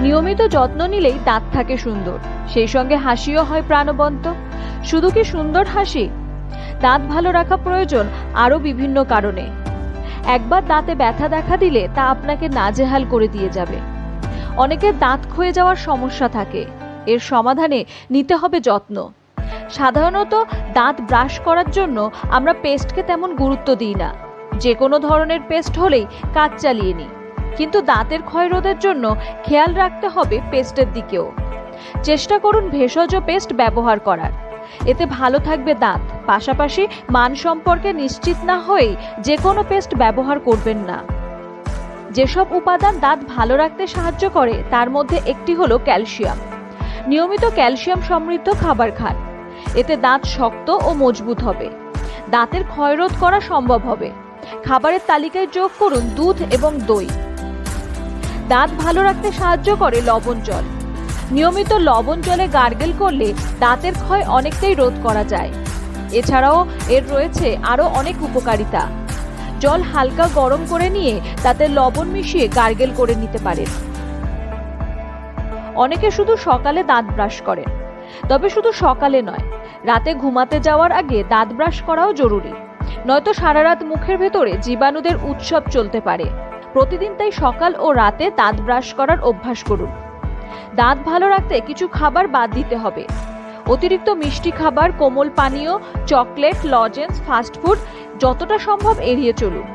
নিয়মিত যত্ন নিলেই দাঁত থাকে সুন্দর, সেই সঙ্গে হাসিও হয় প্রাণবন্ত। শুধু কি সুন্দর হাসি? দাঁত ভালো রাখা প্রয়োজন আরো বিভিন্ন কারণে। একবার দাঁতে ব্যথা দেখা দিলে তা আপনাকে নাজেহাল করে দিয়ে যাবে। অনেকের দাঁত ক্ষয়ে যাওয়ার সমস্যা থাকে, এর সমাধানে নিতে হবে যত্ন। সাধারণত দাঁত ব্রাশ করার জন্য আমরা পেস্টকে তেমন গুরুত্ব দিই না, যে কোনো ধরনের পেস্ট হলেই কাজ চালিয়ে নিই। কিন্তু দাঁতের ক্ষয় রোধের জন্য খেয়াল রাখতে হবে পেস্টের দিকেও। চেষ্টা করুন ভেষজ পেস্ট ব্যবহার করার, এতে ভালো থাকবে দাঁত। পাশাপাশি মান সম্পর্কে নিশ্চিত না হয়েই যে কোনো পেস্ট ব্যবহার করবেন না। যেসব উপাদান দাঁত ভালো রাখতে সাহায্য করে তার মধ্যে একটি হলো ক্যালসিয়াম। নিয়মিত ক্যালসিয়াম সমৃদ্ধ খাবার খান, এতে দাঁত শক্ত ও মজবুত হবে, দাঁতের ক্ষয়রোধ করা সম্ভব হবে। খাবারের তালিকায় যোগ করুন দুধ এবং দই। দাঁত ভালো রাখতে সাহায্য করে লবণ জল। নিয়মিত লবণ জলে গার্গেল করলে দাঁতের ক্ষয় অনেকটাই রোধ করা যায়। এছাড়াও এর রয়েছে আরো অনেক উপকারিতা। জল হালকা গরম করে নিয়ে তাতে লবণ মিশিয়ে গার্গেল করে নিতে পারেন। অনেকে শুধু সকালে দাঁত ব্রাশ করেন, তবে শুধু সকালে নয়, রাতে ঘুমাতে যাওয়ার আগে দাঁত ব্রাশ করাও জরুরি। নয়তো সারা রাত মুখের ভেতরে জীবাণুদের উৎসব চলতে পারে। প্রতিদিন তাই সকাল ও রাতে দাঁত ব্রাশ করার অভ্যাস করুন। দাঁত ভালো রাখতে কিছু খাবার বাদ দিতে হবে। অতিরিক্ত মিষ্টি খাবার, কোমল পানীয়, চকলেট, লজেন্স, ফাস্টফুড যতটা সম্ভব এড়িয়ে চলুন।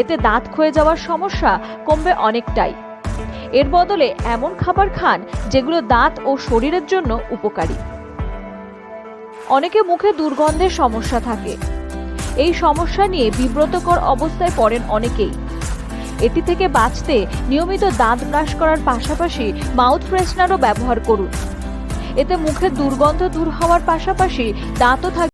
এতে দাঁত ক্ষয়ে যাওয়ার সমস্যা কমবে অনেকটাই। এর বদলে এমন খাবার খান যেগুলো দাঁত ও শরীরের জন্য উপকারী। অনেকে মুখে দুর্গন্ধের সমস্যা থাকে, এই সমস্যা নিয়ে বিব্রতকর অবস্থায় পড়েন অনেকেই। এটি থেকে বাঁচতে নিয়মিত দাঁত ব্রাশ করার পাশাপাশি মাউথ ফ্রেশনারও ব্যবহার করুন। এতে মুখের দুর্গন্ধ দূর হওয়ার পাশাপাশি দাঁতও থাকে